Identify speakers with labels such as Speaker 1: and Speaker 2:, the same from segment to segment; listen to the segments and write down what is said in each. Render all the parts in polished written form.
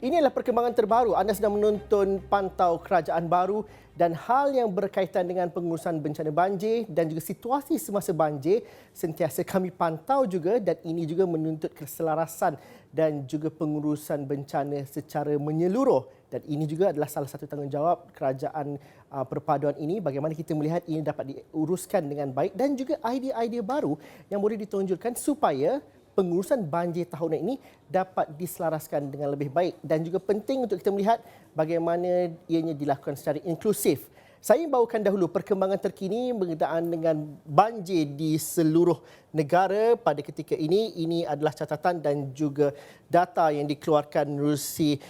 Speaker 1: Ini adalah perkembangan terbaru. Anda sedang menonton Pantau Kerajaan Baru dan hal yang berkaitan dengan pengurusan bencana banjir dan juga situasi semasa banjir sentiasa kami pantau juga, dan ini juga menuntut keselarasan dan juga pengurusan bencana secara menyeluruh. Dan ini juga adalah salah satu tanggungjawab kerajaan perpaduan ini, bagaimana kita melihat ini dapat diuruskan dengan baik dan juga idea-idea baru yang boleh ditonjolkan supaya pengurusan banjir tahun ini dapat diselaraskan dengan lebih baik, dan juga penting untuk kita melihat bagaimana ianya dilakukan secara inklusif. Saya bawakan dahulu perkembangan terkini berkaitan dengan banjir di seluruh negara pada ketika ini. Ini adalah catatan dan juga data yang dikeluarkan melalui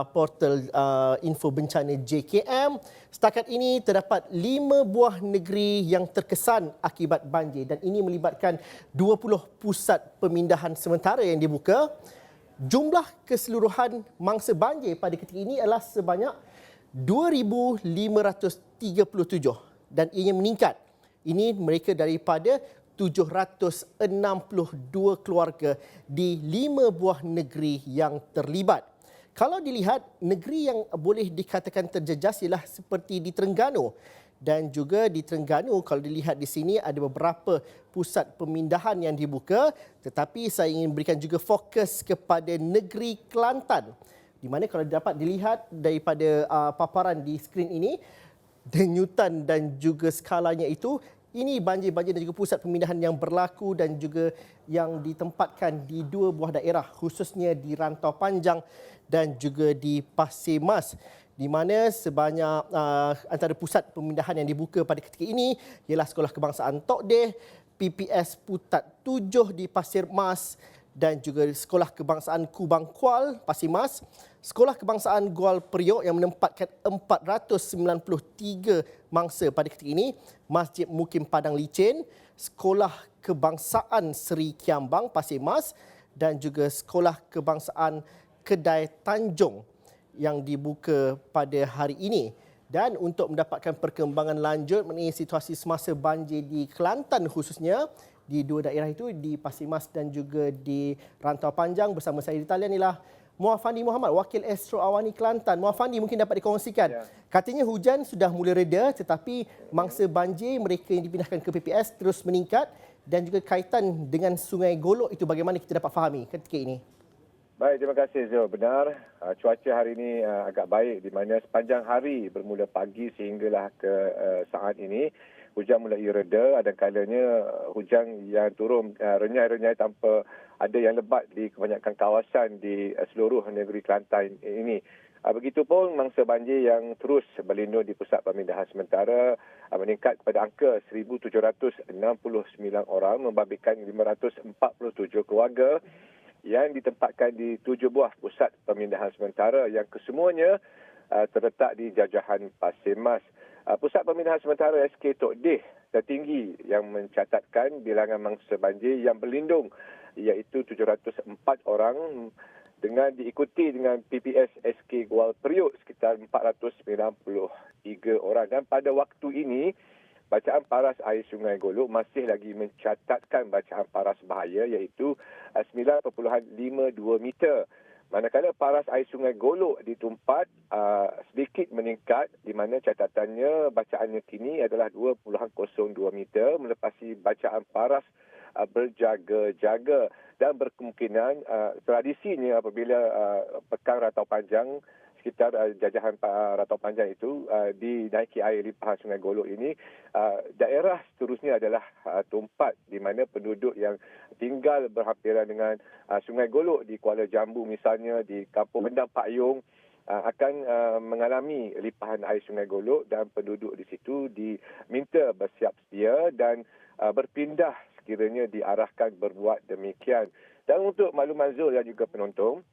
Speaker 1: portal info bencana JKM. Setakat ini terdapat 5 buah negeri yang terkesan akibat banjir, dan ini melibatkan 20 pusat pemindahan sementara yang dibuka. Jumlah keseluruhan mangsa banjir pada ketika ini adalah sebanyak 2,537 dan ianya meningkat. Ini mereka daripada 762 keluarga di 5 buah negeri yang terlibat. Kalau dilihat, negeri yang boleh dikatakan terjejas ialah seperti di Terengganu. Dan juga di Terengganu, kalau dilihat di sini ada beberapa pusat pemindahan yang dibuka, tetapi saya ingin berikan juga fokus kepada negeri Kelantan, di mana kalau dapat dilihat daripada paparan di skrin ini, denyutan dan juga skalanya itu, ini banjir-banjir dan juga pusat pemindahan yang berlaku dan juga yang ditempatkan di 2 buah daerah, khususnya di Rantau Panjang dan juga di Pasir Mas, di mana sebanyak antara pusat pemindahan yang dibuka pada ketika ini ialah Sekolah Kebangsaan Tok Deh, PPS Putat 7 di Pasir Mas, dan juga Sekolah Kebangsaan Kubang Kual, Pasir Mas, Sekolah Kebangsaan Gual Periuk yang menempatkan 493 mangsa pada ketika ini, Masjid Mukim Padang Licin, Sekolah Kebangsaan Seri Kiambang, Pasir Mas, dan juga Sekolah Kebangsaan Kedai Tanjung yang dibuka pada hari ini. Dan untuk mendapatkan perkembangan lanjut mengenai situasi semasa banjir di Kelantan khususnya, di 2 daerah itu, di Pasir Mas dan juga di Rantau Panjang, bersama saya di talian ialah Muafandi Muhammad, Wakil Astro Awani Kelantan. Muafandi, mungkin dapat dikongsikan. Ya. Katanya hujan sudah mula reda, tetapi mangsa banjir mereka yang dipindahkan ke PPS terus meningkat, dan juga kaitan dengan Sungai Golok itu bagaimana kita dapat fahami ketika ini?
Speaker 2: Baik, terima kasih Zul. Benar, cuaca hari ini agak baik, di mana sepanjang hari bermula pagi sehinggalah ke saat ini, hujan mulai reda. Ada kalanya hujan yang turun renyai-renyai tanpa ada yang lebat di kebanyakan kawasan di seluruh negeri Kelantan ini. Begitupun mangsa banjir yang terus berlindung di pusat pemindahan sementara meningkat kepada angka 1,769 orang, membabitkan 547 keluarga yang ditempatkan di 7 buah pusat pemindahan sementara yang kesemuanya terletak di jajahan Pasir Mas. Pusat pemindahan sementara SK Tok Deh tertinggi yang mencatatkan bilangan mangsa banjir yang berlindung, iaitu 704 orang, dengan diikuti dengan PPS SK Gual Periuk sekitar 493 orang. Dan pada waktu ini, bacaan paras air Sungai Golok masih lagi mencatatkan bacaan paras bahaya, iaitu 9.52 meter. Manakala paras air Sungai Golok di Tumpat sedikit meningkat, di mana catatannya bacaannya kini adalah 2.02 meter, melepasi bacaan paras berjaga-jaga, dan berkemungkinan tradisinya apabila pekan Rantau Panjang sekitar jajahan Rantau Panjang itu dinaiki air limpahan Sungai Golok ini, daerah seterusnya adalah Tumpat, di mana penduduk yang tinggal berhampiran dengan Sungai Golok di Kuala Jambu misalnya, di Kampung Bendang Pak Yong, akan mengalami limpahan air Sungai Golok, dan penduduk di situ diminta bersiap sedia dan berpindah sekiranya diarahkan berbuat demikian. Dan untuk makluman Zul dan juga penonton,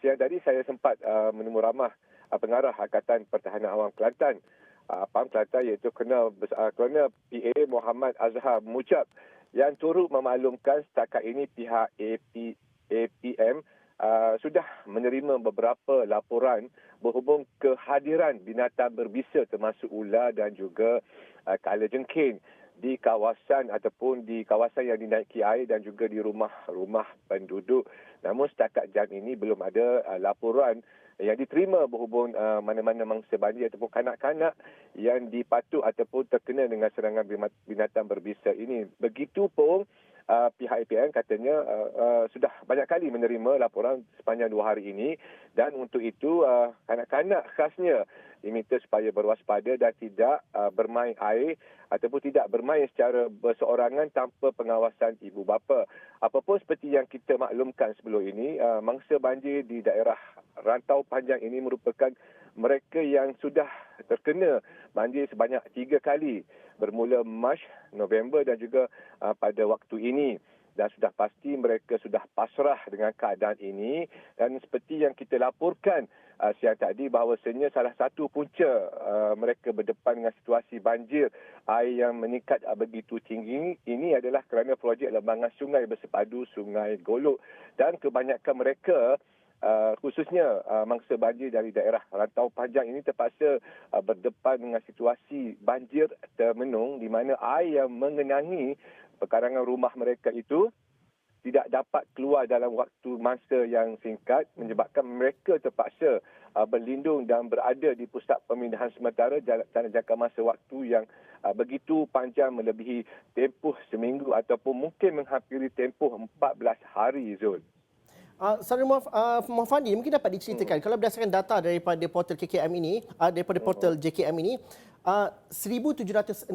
Speaker 2: siang tadi saya sempat menemu ramah pengarah Angkatan Pertahanan Awam Kelantan, PAM Kelantan, iaitu Kolonel PA Muhammad Azhar Mucab, yang turut memaklumkan setakat ini pihak APM sudah menerima beberapa laporan berhubung kehadiran binatang berbisa termasuk ular dan juga kalajengking. di kawasan ataupun di kawasan yang dinaiki air dan juga di rumah-rumah penduduk. Namun setakat jam ini belum ada laporan yang diterima berhubung mana-mana mangsa banjir ataupun kanak-kanak yang dipatut ataupun terkena dengan serangan binatang berbisa ini. Begitupun pihak APM katanya sudah banyak kali menerima laporan sepanjang 2 hari ini, dan untuk itu kanak-kanak khasnya diminta supaya berwaspada dan tidak bermain air ataupun tidak bermain secara berseorangan tanpa pengawasan ibu bapa. Apapun seperti yang kita maklumkan sebelum ini, mangsa banjir di daerah rantau panjang ini merupakan mereka yang sudah terkena banjir sebanyak 3 kali bermula Mac, November dan juga pada waktu ini. Dan sudah pasti mereka sudah pasrah dengan keadaan ini, dan seperti yang kita laporkan siang tadi bahawasanya salah satu punca mereka berdepan dengan situasi banjir air yang meningkat begitu tinggi ini adalah kerana projek lembangan sungai bersepadu Sungai Golok, dan kebanyakan mereka khususnya mangsa banjir dari daerah rantau panjang ini terpaksa berdepan dengan situasi banjir termenung di mana air yang mengenangi pekarangan rumah mereka itu tidak dapat keluar dalam waktu masa yang singkat, menyebabkan mereka terpaksa berlindung dan berada di pusat pemindahan sementara dalam jangka masa waktu yang begitu panjang, melebihi tempoh seminggu ataupun mungkin menghampiri tempoh 14 hari, Zul.
Speaker 1: Saudara Muhammad, mungkin dapat diceritakan kalau berdasarkan data daripada portal KKM ini, daripada portal JKM ini, 1,769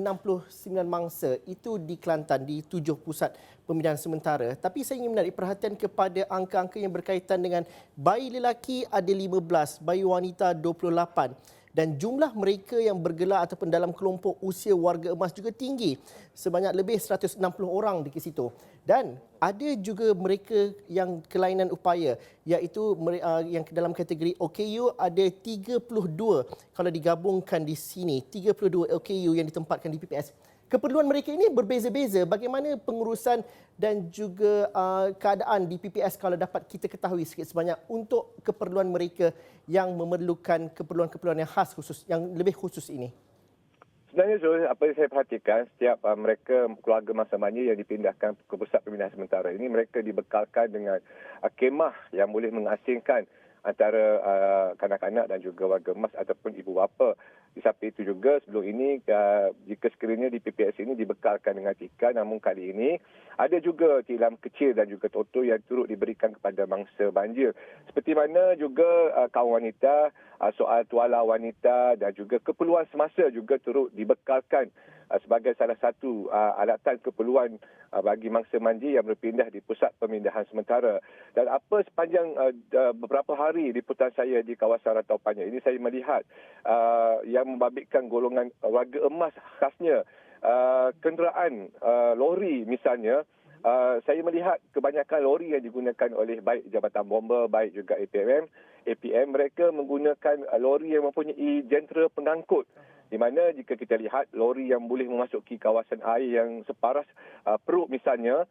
Speaker 1: mangsa itu di Kelantan di 7 pusat pemindahan sementara. Tapi saya ingin menarik perhatian kepada angka-angka yang berkaitan dengan bayi lelaki ada 15, bayi wanita 28. Dan jumlah mereka yang bergelar ataupun dalam kelompok usia warga emas juga tinggi, sebanyak lebih 160 orang di situ. Dan ada juga mereka yang kelainan upaya, iaitu yang dalam kategori OKU ada 32 kalau digabungkan di sini, 32 OKU yang ditempatkan di PPS. Keperluan mereka ini berbeza-beza. Bagaimana pengurusan dan juga keadaan di PPS kalau dapat kita ketahui sikit sebanyak untuk keperluan mereka yang memerlukan keperluan-keperluan yang khas khusus, yang lebih khusus ini?
Speaker 2: Sebenarnya Zul, apa yang saya perhatikan, setiap mereka keluarga mangsa banjir yang dipindahkan ke pusat pemindahan sementara ini, mereka dibekalkan dengan kemah yang boleh mengasingkan antara kanak-kanak dan juga warga emas ataupun ibu bapa. Di samping itu juga sebelum ini jika sekiranya di PPS ini dibekalkan dengan tikar, namun kali ini ada juga tilam kecil dan juga toto yang turut diberikan kepada mangsa banjir. Seperti mana juga kaum wanita, soal tuala wanita dan juga keperluan semasa juga turut dibekalkan sebagai salah satu alatan keperluan bagi mangsa banjir yang berpindah di pusat pemindahan sementara. Dan apa sepanjang beberapa hari liputan saya di kawasan rantau panjang ini, saya melihat yang membabitkan golongan warga emas khasnya kenderaan lori misalnya. Saya melihat kebanyakan lori yang digunakan oleh baik Jabatan Bomba, baik juga APM, mereka menggunakan lori yang mempunyai jentera pengangkut. Di mana jika kita lihat lori yang boleh memasuki kawasan air yang separas Perut misalnya,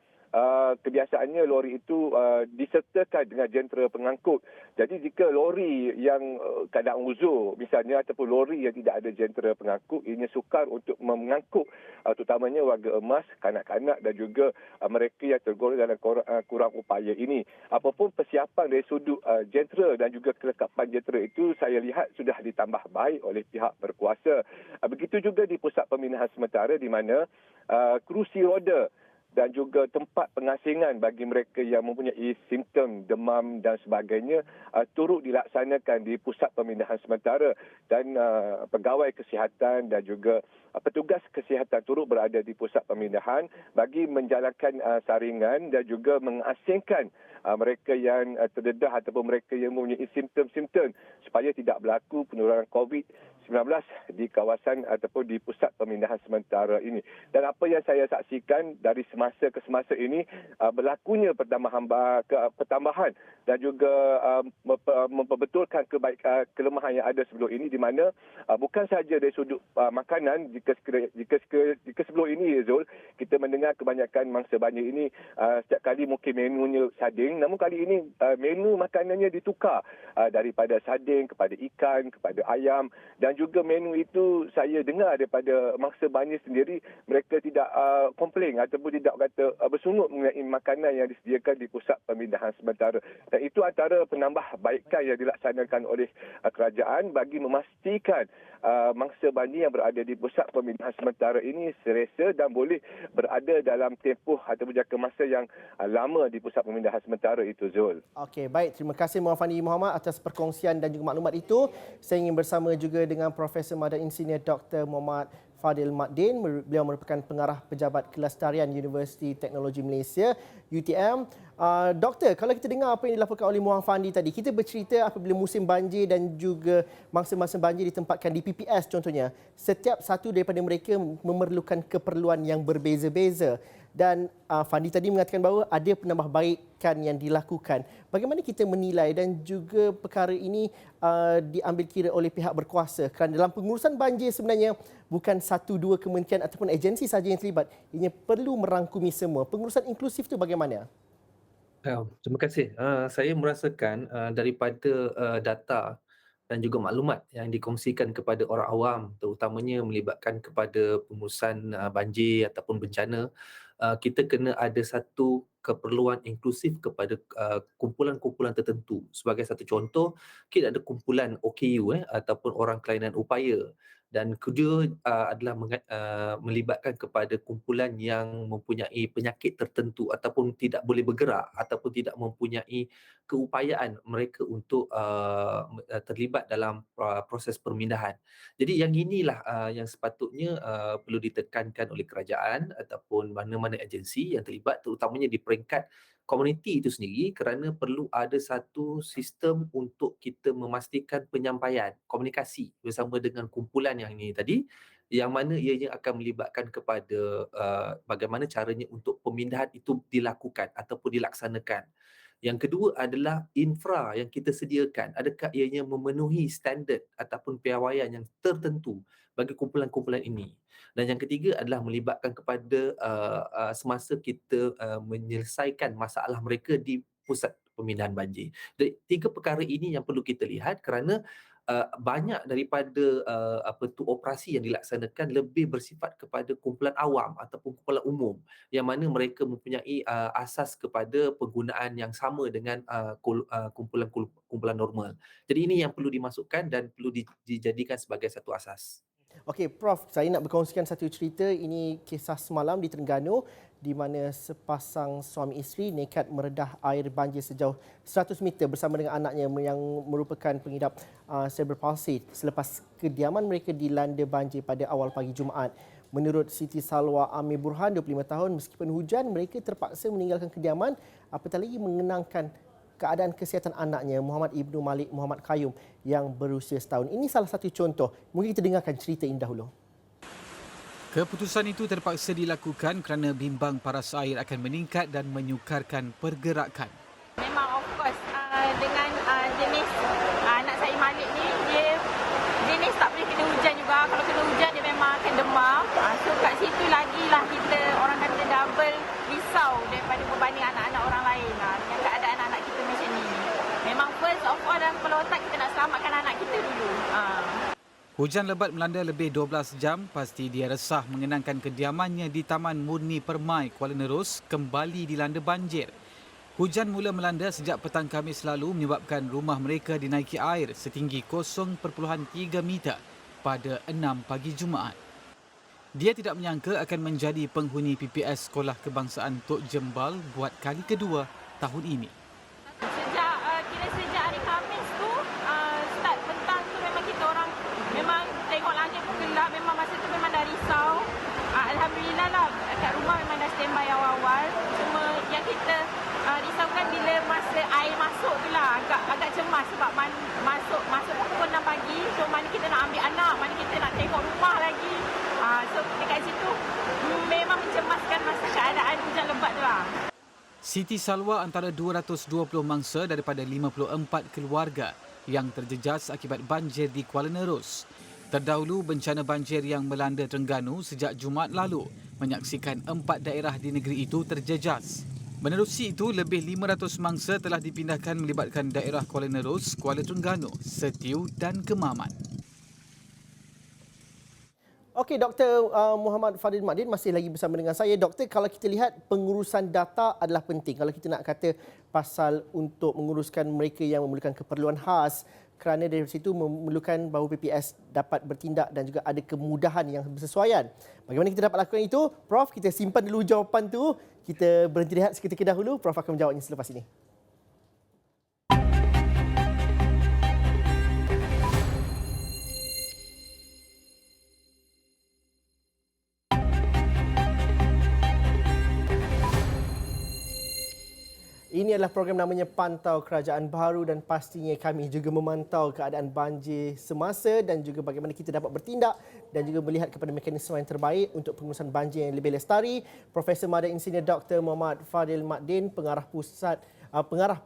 Speaker 2: kebiasaannya lori itu disertakan dengan jentera pengangkut. Jadi jika lori yang keadaan uzur misalnya ataupun lori yang tidak ada jentera pengangkut, ini sukar untuk mengangkut terutamanya warga emas, kanak-kanak dan juga mereka yang tergolong dalam kurang upaya ini. Apapun persiapan dari sudut jentera dan juga kelengkapan jentera itu saya lihat sudah ditambah baik oleh pihak berkuasa. Begitu juga di pusat pemindahan sementara di mana kerusi roda dan juga tempat pengasingan bagi mereka yang mempunyai simptom demam dan sebagainya turut dilaksanakan di pusat pemindahan sementara, dan pegawai kesihatan dan juga petugas kesihatan turut berada di pusat pemindahan bagi menjalankan saringan dan juga mengasingkan mereka yang terdedah ataupun mereka yang mempunyai simptom-simptom supaya tidak berlaku penularan COVID-19 di kawasan ataupun di pusat pemindahan sementara ini. Dan apa yang saya saksikan dari semasa ke semasa ini, berlakunya pertambahan dan juga memperbetulkan kelemahan yang ada sebelum ini, di mana bukan sahaja dari sudut makanan. Jika sebelum ini, Zul, kita mendengar kebanyakan mangsa banjir ini setiap kali mungkin menunya sarding, namun kali ini menu makanannya ditukar daripada sarding kepada ikan, kepada ayam dan juga menu itu saya dengar daripada mangsa banjir sendiri, mereka tidak komplain ataupun tidak kata bersungut mengenai makanan yang disediakan di pusat pemindahan sementara. Dan itu antara penambahbaikan yang dilaksanakan oleh kerajaan bagi memastikan mangsa banjir yang berada di pusat pemindahan sementara ini selesa dan boleh berada dalam tempoh ataupun jangka masa yang lama di pusat pemindahan sementara itu, Zul.
Speaker 1: Okey, baik. Terima kasih Muhammad Fandi Muhammad atas perkongsian dan juga maklumat itu. Saya ingin bersama juga dengan Profesor Madan Insinyur Dr. Muhammad Fadil Maddin. Beliau merupakan pengarah Pejabat Kelestarian Universiti Teknologi Malaysia, UTM. Doktor, kalau kita dengar apa yang dilaporkan oleh Muhammad Fandi tadi, kita bercerita apabila musim banjir dan juga mangsa-mangsa banjir ditempatkan di PPS contohnya, setiap satu daripada mereka memerlukan keperluan yang berbeza-beza. Dan Fandi tadi mengatakan bahawa ada penambahbaikan yang dilakukan. Bagaimana kita menilai dan juga perkara ini diambil kira oleh pihak berkuasa? Kerana dalam pengurusan banjir sebenarnya bukan satu dua kementerian ataupun agensi sahaja yang terlibat. Ia perlu merangkumi semua. Pengurusan inklusif itu bagaimana?
Speaker 3: Terima kasih. Saya merasakan daripada data dan juga maklumat yang dikongsikan kepada orang awam, terutamanya melibatkan kepada pengurusan banjir ataupun bencana, kita kena ada satu keperluan inklusif kepada kumpulan-kumpulan tertentu. Sebagai satu contoh, kita ada kumpulan OKU ataupun orang kelainan upaya, dan kedua adalah melibatkan kepada kumpulan yang mempunyai penyakit tertentu ataupun tidak boleh bergerak ataupun tidak mempunyai keupayaan mereka untuk terlibat dalam proses pemindahan. Jadi yang inilah yang sepatutnya perlu ditekankan oleh kerajaan ataupun mana-mana agensi yang terlibat, terutamanya di peringkat komuniti itu sendiri, kerana perlu ada satu sistem untuk kita memastikan penyampaian komunikasi bersama dengan kumpulan yang ini tadi, yang mana ianya akan melibatkan kepada bagaimana caranya untuk pemindahan itu dilakukan ataupun dilaksanakan. Yang kedua adalah infra yang kita sediakan, adakah ianya memenuhi standard ataupun piawaian yang tertentu bagi kumpulan-kumpulan ini. Dan yang ketiga adalah melibatkan kepada semasa kita menyelesaikan masalah mereka di pusat pemindahan banjir. Jadi tiga perkara ini yang perlu kita lihat, kerana banyak daripada operasi yang dilaksanakan lebih bersifat kepada kumpulan awam ataupun kumpulan umum, yang mana mereka mempunyai asas kepada penggunaan yang sama dengan kumpulan normal. Jadi ini yang perlu dimasukkan dan perlu dijadikan sebagai satu asas.
Speaker 1: Okey, Prof, saya nak berkongsikan satu cerita. Ini kisah semalam di Terengganu di mana sepasang suami isteri nekat meredah air banjir sejauh 100 meter bersama dengan anaknya yang merupakan pengidap cerebral palsy selepas kediaman mereka dilanda banjir pada awal pagi Jumaat. Menurut Siti Salwa Amir Burhan, 25 tahun, meskipun hujan, mereka terpaksa meninggalkan kediaman apatah lagi mengenangkan keadaan kesihatan anaknya, Muhammad Ibnu Malik Muhammad Qayyum yang berusia setahun. Ini salah satu contoh. Mungkin kita dengarkan cerita ini dahulu.
Speaker 4: Keputusan itu terpaksa dilakukan kerana bimbang paras air akan meningkat dan menyukarkan pergerakan.
Speaker 5: Memang of course dengan jenis anak saya Malik ni, dia jenis tak boleh kena hujan juga. Kalau kena hujan dia memang akan demam. So kat situ lagilah kita orang kata double risau daripada berbanding anak-anak orang lain dengan keadaan anak kita macam ni. Memang first of all dalam kepala otak kita nak selamatkan anak kita dulu.
Speaker 4: Hujan lebat melanda lebih 12 jam, pasti dia resah mengenangkan kediamannya di Taman Murni Permai, Kuala Nerus kembali dilanda banjir. Hujan mula melanda sejak petang Khamis lalu menyebabkan rumah mereka dinaiki air setinggi 0.3 meter pada 6 pagi Jumaat. Dia tidak menyangka akan menjadi penghuni PPS Sekolah Kebangsaan Tok Jembal buat kali kedua tahun ini.
Speaker 5: Sejak hari Khamis tu, start petang tu memang kita orang memang tengok langit pun gelap, memang masa tu memang dah risau. Alhamdulillah lah kat rumah memang dah standby awal-awal. Cuma yang kita risaukan bila masa air masuk tu lah agak cemas sebab masuk pukul 6 pagi. So mana kita nak ambil anak, mana kita nak tengok rumah lagi. So dekat situ memang mencemaskan masa keadaan hujan lebat tu lah.
Speaker 4: Siti Salwa antara 220 mangsa daripada 54 keluarga yang terjejas akibat banjir di Kuala Nerus. Terdahulu bencana banjir yang melanda Terengganu sejak Jumaat lalu menyaksikan 4 daerah di negeri itu terjejas. Menerusi itu, lebih 500 mangsa telah dipindahkan melibatkan daerah Kuala Nerus, Kuala Terengganu, Setiu dan Kemaman.
Speaker 1: Okey, Dr. Muhammad Fadil Madin masih lagi bersama dengan saya. Doktor, kalau kita lihat pengurusan data adalah penting. Kalau kita nak kata pasal untuk menguruskan mereka yang memerlukan keperluan khas, kerana dari situ memerlukan bahawa PPS dapat bertindak dan juga ada kemudahan yang bersesuaian. Bagaimana kita dapat lakukan itu? Prof, kita simpan dulu jawapan tu. Kita berhenti rehat seketika dahulu. Prof akan menjawabnya selepas ini. Ini adalah program namanya Pantau Kerajaan Baru dan pastinya kami juga memantau keadaan banjir semasa dan juga bagaimana kita dapat bertindak dan juga melihat kepada mekanisme yang terbaik untuk pengurusan banjir yang lebih lestari. Profesor Madya Insinyur Dr. Muhammad Fadil Madin, Pengarah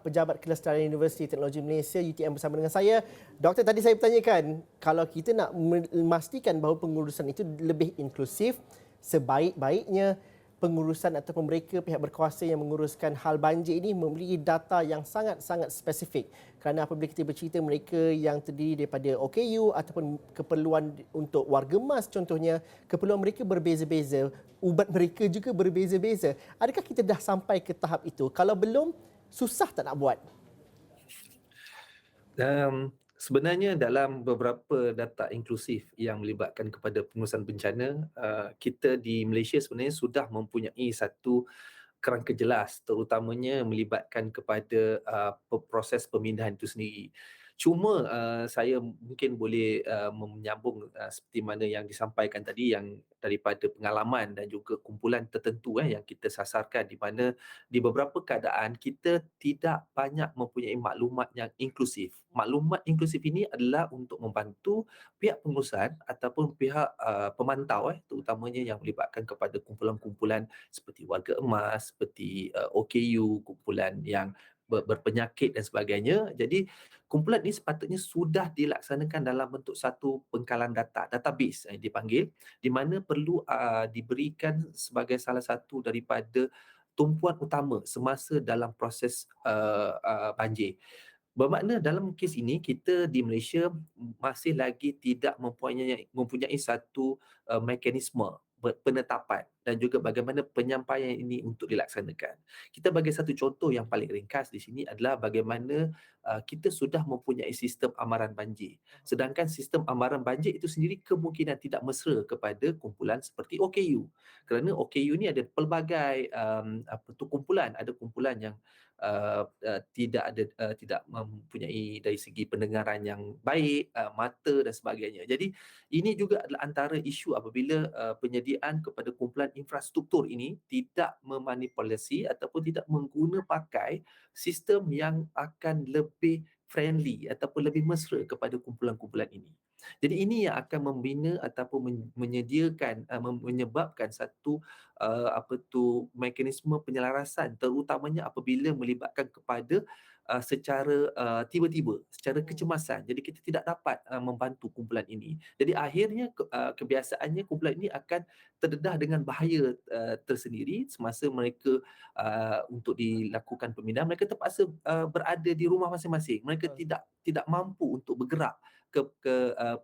Speaker 1: Pejabat Kelestarian Universiti Teknologi Malaysia UTM bersama dengan saya. Doktor, tadi saya bertanyakan, kalau kita nak memastikan bahawa pengurusan itu lebih inklusif, sebaik-baiknya pengurusan ataupun mereka pihak berkuasa yang menguruskan hal banjir ini memiliki data yang sangat-sangat spesifik. Kerana apabila kita bercerita mereka yang terdiri daripada OKU ataupun keperluan untuk warga emas contohnya, keperluan mereka berbeza-beza, ubat mereka juga berbeza-beza. Adakah kita dah sampai ke tahap itu? Kalau belum, susah tak nak buat?
Speaker 3: Sebenarnya dalam beberapa data inklusif yang melibatkan kepada pengurusan bencana, kita di Malaysia sebenarnya sudah mempunyai satu kerangka jelas, terutamanya melibatkan kepada proses pemindahan itu sendiri. Cuma saya mungkin boleh menyambung seperti mana yang disampaikan tadi, yang daripada pengalaman dan juga kumpulan tertentu yang kita sasarkan, di mana di beberapa keadaan kita tidak banyak mempunyai maklumat yang inklusif. Maklumat inklusif ini adalah untuk membantu pihak pengurusan ataupun pihak pemantau, terutamanya yang melibatkan kepada kumpulan-kumpulan seperti warga emas, seperti OKU, kumpulan yang berpenyakit dan sebagainya. Jadi kumpulan ini sepatutnya sudah dilaksanakan dalam bentuk satu pengkalan data, database yang dipanggil, di mana perlu diberikan sebagai salah satu daripada tumpuan utama semasa dalam proses banjir. Bermakna dalam kes ini kita di Malaysia masih lagi tidak mempunyai satu mekanisme penetapan dan juga bagaimana penyampaian ini untuk dilaksanakan. Kita bagi satu contoh yang paling ringkas di sini adalah bagaimana kita sudah mempunyai sistem amaran banjir. Sedangkan sistem amaran banjir itu sendiri kemungkinan tidak mesra kepada kumpulan seperti OKU. Kerana OKU ni ada pelbagai kumpulan, ada kumpulan yang tidak mempunyai dari segi pendengaran yang baik, mata dan sebagainya. Jadi ini juga adalah antara isu apabila penyediaan kepada kumpulan infrastruktur ini tidak memanipulasi ataupun tidak mengguna pakai sistem yang akan lebih friendly ataupun lebih mesra kepada kumpulan-kumpulan ini. Jadi ini yang akan membina ataupun menyebabkan satu mekanisme penyelarasan, terutamanya apabila melibatkan kepada secara tiba-tiba, secara kecemasan. Jadi kita tidak dapat membantu kumpulan ini. Jadi akhirnya kebiasaannya kumpulan ini akan terdedah dengan bahaya tersendiri semasa mereka untuk dilakukan pemindahan. Mereka terpaksa berada di rumah masing-masing. Mereka tidak mampu untuk bergerak ke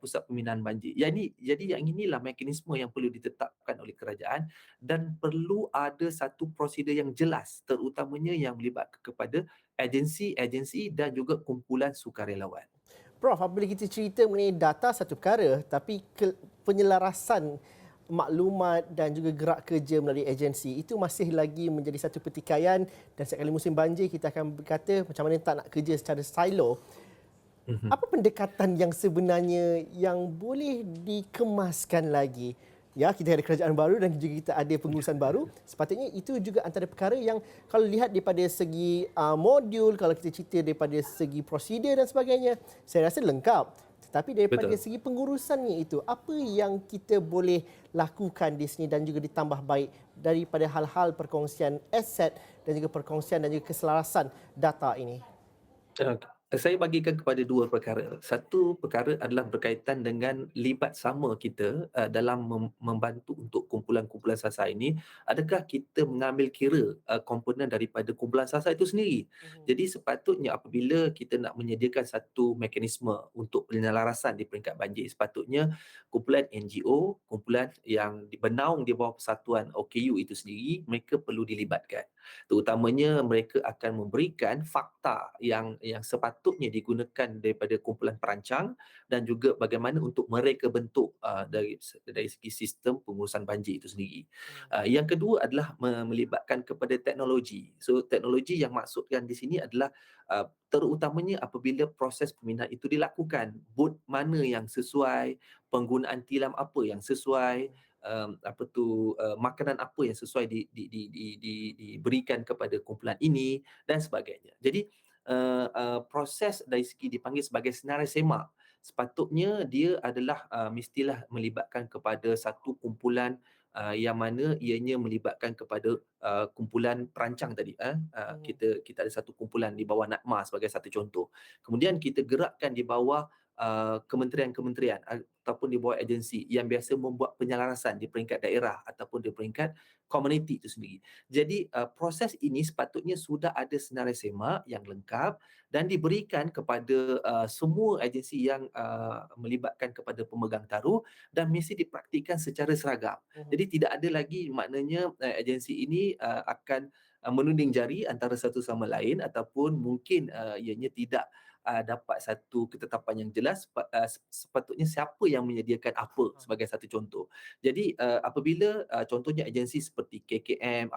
Speaker 3: pusat pemindahan banjir. Jadi yang inilah mekanisme yang perlu ditetapkan oleh kerajaan dan perlu ada satu prosedur yang jelas, terutamanya yang melibatkan kepada agensi dan juga kumpulan sukarelawan.
Speaker 1: Prof, apabila kita cerita mengenai data satu perkara, tapi penyelarasan maklumat dan juga gerak kerja melalui agensi itu masih lagi menjadi satu pertikaian, dan setiap kali musim banjir kita akan berkata macam mana tak nak kerja secara silo. Apa pendekatan yang sebenarnya yang boleh dikemaskan lagi? Ya, kita ada kerajaan baru dan juga kita ada pengurusan baru. Sepatutnya itu juga antara perkara yang kalau lihat daripada segi modul, kalau kita cerita daripada segi prosedur dan sebagainya, saya rasa lengkap. Tetapi daripada segi pengurusannya itu, apa yang kita boleh lakukan di sini dan juga ditambah baik daripada hal-hal perkongsian aset dan juga perkongsian dan juga keselarasan data ini?
Speaker 3: Saya bagikan kepada dua perkara. Satu perkara adalah berkaitan dengan libat sama kita dalam membantu untuk kumpulan-kumpulan SASA ini. Adakah kita mengambil kira komponen daripada kumpulan SASA itu sendiri? Jadi sepatutnya apabila kita nak menyediakan satu mekanisme untuk penyelarasan di peringkat banjir, sepatutnya kumpulan NGO, kumpulan yang bernaung di bawah persatuan OKU itu sendiri, mereka perlu dilibatkan. Terutamanya mereka akan memberikan fakta yang sepatutnya digunakan daripada kumpulan perancang dan juga bagaimana untuk mereka bentuk dari segi sistem pengurusan banjir itu sendiri. Yang kedua adalah melibatkan kepada teknologi. So teknologi yang maksudkan di sini adalah terutamanya apabila proses pemindahan itu dilakukan, bot mana yang sesuai, penggunaan tilam apa yang sesuai, makanan apa yang sesuai diberikan kepada kumpulan ini dan sebagainya. Jadi proses dari segi dipanggil sebagai senarai semak, sepatutnya dia adalah mestilah melibatkan kepada satu kumpulan yang mana ianya melibatkan kepada kumpulan perancang tadi. Kita ada satu kumpulan di bawah NATMA sebagai satu contoh. Kemudian kita gerakkan di bawah kementerian-kementerian ataupun di bawah agensi yang biasa membuat penyelarasan di peringkat daerah ataupun di peringkat komuniti itu sendiri. Jadi proses ini sepatutnya sudah ada senarai semak yang lengkap dan diberikan kepada semua agensi yang melibatkan kepada pemegang taruh dan mesti dipraktikkan secara seragam. Jadi tidak ada lagi maknanya agensi ini akan menuding jari antara satu sama lain ataupun mungkin ianya tidak dapat satu ketetapan yang jelas sepatutnya siapa yang menyediakan apa sebagai satu contoh. Jadi apabila contohnya agensi seperti KKM,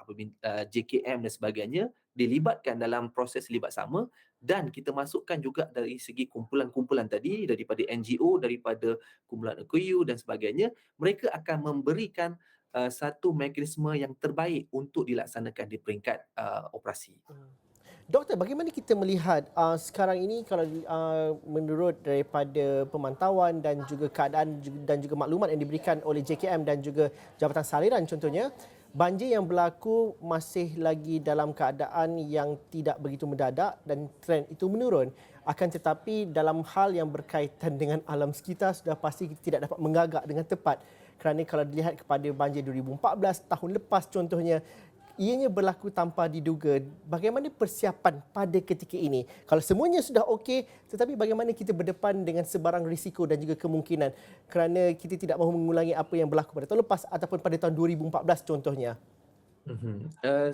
Speaker 3: JKM dan sebagainya dilibatkan dalam proses libat sama dan kita masukkan juga dari segi kumpulan-kumpulan tadi daripada NGO, daripada kumpulan OKU dan sebagainya, mereka akan memberikan satu mekanisme yang terbaik untuk dilaksanakan di peringkat operasi.
Speaker 1: Doktor, bagaimana kita melihat sekarang ini kalau menurut daripada pemantauan dan juga keadaan dan juga maklumat yang diberikan oleh JKM dan juga Jabatan Saliran contohnya, banjir yang berlaku masih lagi dalam keadaan yang tidak begitu mendadak dan trend itu menurun. Akan tetapi dalam hal yang berkaitan dengan alam sekitar sudah pasti kita tidak dapat mengagak dengan tepat kerana kalau dilihat kepada banjir 2014 tahun lepas contohnya, ianya berlaku tanpa diduga. Bagaimana persiapan pada ketika ini? Kalau semuanya sudah okey, tetapi bagaimana kita berdepan dengan sebarang risiko dan juga kemungkinan kerana kita tidak mahu mengulangi apa yang berlaku pada tahun lepas ataupun pada tahun 2014 contohnya.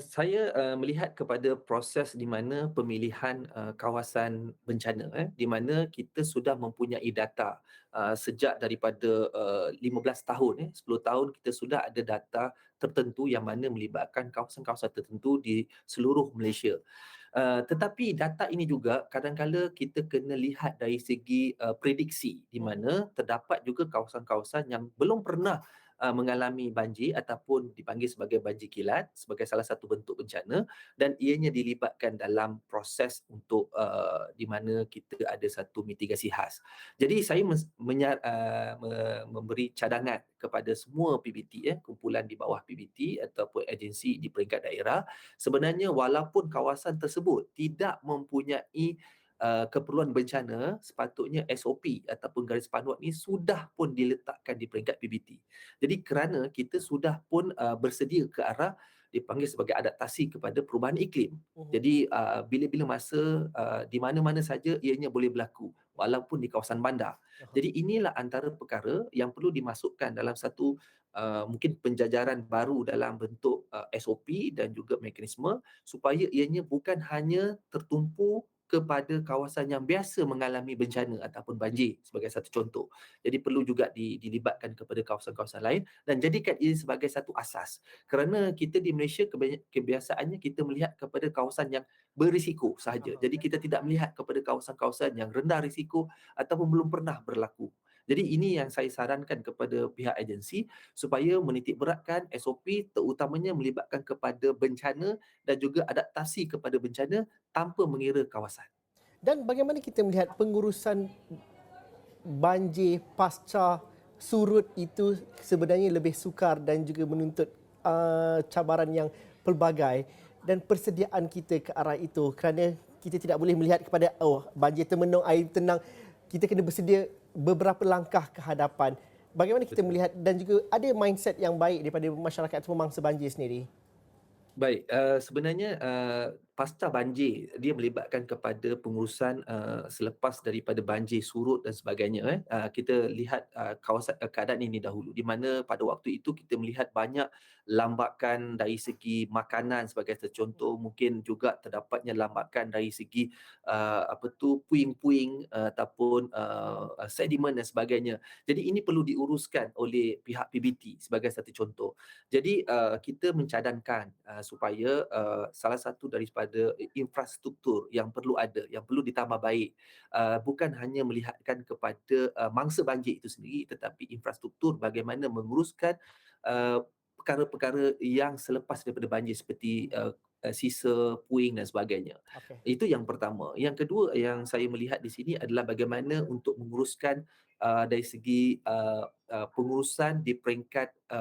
Speaker 3: Saya melihat kepada proses di mana pemilihan kawasan bencana, di mana kita sudah mempunyai data sejak daripada 15 tahun, 10 tahun kita sudah ada data tertentu yang mana melibatkan kawasan-kawasan tertentu di seluruh Malaysia. Tetapi data ini juga kadang-kala kita kena lihat dari segi prediksi di mana terdapat juga kawasan-kawasan yang belum pernah mengalami banjir ataupun dipanggil sebagai banjir kilat sebagai salah satu bentuk bencana dan ianya dilibatkan dalam proses untuk di mana kita ada satu mitigasi khas. Jadi saya memberi cadangan kepada semua PBT, kumpulan di bawah PBT ataupun agensi di peringkat daerah, sebenarnya walaupun kawasan tersebut tidak mempunyai keperluan bencana, sepatutnya SOP ataupun garis panduan ini sudah pun diletakkan di peringkat PBT. Jadi kerana kita sudah pun bersedia ke arah dipanggil sebagai adaptasi kepada perubahan iklim. Jadi bila-bila masa di mana-mana saja ianya boleh berlaku walaupun di kawasan bandar. Jadi inilah antara perkara yang perlu dimasukkan dalam satu mungkin penjajaran baru dalam bentuk SOP dan juga mekanisme supaya ianya bukan hanya tertumpu kepada kawasan yang biasa mengalami bencana ataupun banjir sebagai satu contoh. Jadi perlu juga dilibatkan kepada kawasan-kawasan lain dan jadikan ini sebagai satu asas. Kerana kita di Malaysia kebiasaannya kita melihat kepada kawasan yang berisiko sahaja. Jadi kita tidak melihat kepada kawasan-kawasan yang rendah risiko ataupun belum pernah berlaku. Jadi ini yang saya sarankan kepada pihak agensi supaya menitik beratkan SOP terutamanya melibatkan kepada bencana dan juga adaptasi kepada bencana tanpa mengira kawasan.
Speaker 1: Dan bagaimana kita melihat pengurusan banjir pasca surut itu sebenarnya lebih sukar dan juga menuntut cabaran yang pelbagai dan persediaan kita ke arah itu kerana kita tidak boleh melihat kepada banjir termenung, air tenang. Kita kena bersedia beberapa langkah ke hadapan. Bagaimana kita melihat dan juga ada mindset yang baik daripada masyarakat atau pemangsa banjir sendiri?
Speaker 3: Baik, sebenarnya pasca banjir dia melibatkan kepada pengurusan selepas daripada banjir surut dan sebagainya. Kita lihat keadaan ini dahulu, di mana pada waktu itu kita melihat banyak lambakan dari segi makanan sebagai contoh, mungkin juga terdapatnya lambakan dari segi puing-puing ataupun sedimen dan sebagainya. Jadi ini perlu diuruskan oleh pihak PBT sebagai satu contoh. Jadi kita mencadangkan supaya salah satu daripada infrastruktur yang perlu ada, yang perlu ditambah baik, bukan hanya melihatkan kepada mangsa banjir itu sendiri, tetapi infrastruktur bagaimana menguruskan perkara-perkara yang selepas daripada banjir seperti sisa puing dan sebagainya.
Speaker 1: Okey.
Speaker 3: Itu yang pertama. Yang kedua yang saya melihat di sini adalah bagaimana untuk menguruskan dari segi pengurusan di peringkat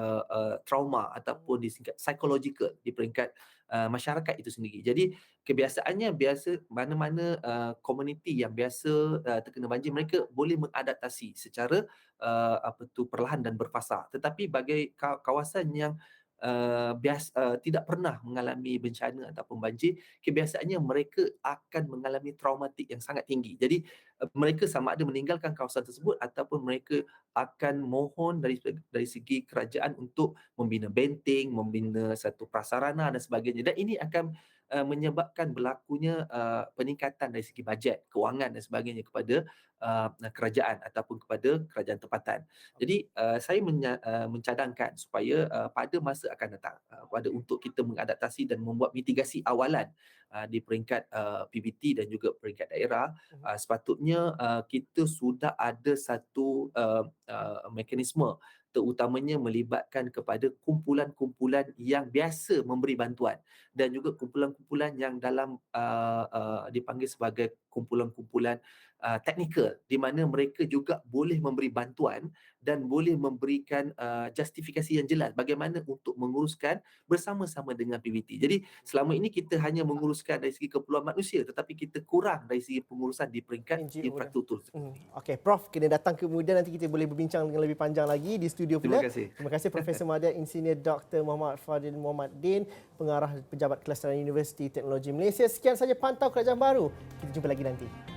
Speaker 3: trauma ataupun di tingkat psychological, di peringkat masyarakat itu sendiri. Jadi kebiasaannya mana-mana komuniti yang biasa terkena banjir, mereka boleh mengadaptasi secara perlahan dan berfasa. Tetapi bagi kawasan yang tidak pernah mengalami bencana ataupun banjir, kebiasaannya mereka akan mengalami traumatik yang sangat tinggi. Jadi mereka sama ada meninggalkan kawasan tersebut ataupun mereka akan mohon dari segi kerajaan untuk membina benteng, membina satu prasarana dan sebagainya. Dan ini akan menyebabkan berlakunya peningkatan dari segi bajet, kewangan dan sebagainya kepada kerajaan ataupun kepada kerajaan tempatan. Jadi saya mencadangkan supaya pada masa akan datang untuk kita mengadaptasi dan membuat mitigasi awalan di peringkat PBT dan juga peringkat daerah, sepatutnya kita sudah ada satu mekanisme, terutamanya melibatkan kepada kumpulan-kumpulan yang biasa memberi bantuan dan juga kumpulan-kumpulan yang dalam dipanggil sebagai kumpulan-kumpulan teknikal, di mana mereka juga boleh memberi bantuan dan boleh memberikan justifikasi yang jelas bagaimana untuk menguruskan bersama-sama dengan PBT. Jadi selama ini kita hanya menguruskan dari segi keperluan manusia, tetapi kita kurang dari segi pengurusan di peringkat
Speaker 1: NGO.
Speaker 3: infrastruktur.
Speaker 1: Okey, Prof, kena datang kemudian, nanti kita boleh berbincang dengan lebih panjang lagi di studio pula.
Speaker 3: Terima kasih.
Speaker 1: Terima kasih Profesor Madya, Insinyur Dr. Muhammad Fadil Muhammad Din, Pengarah Pejabat Kelestarian Universiti Teknologi Malaysia. Sekian saja Pantau Kerajaan Baru. Kita jumpa lagi nanti.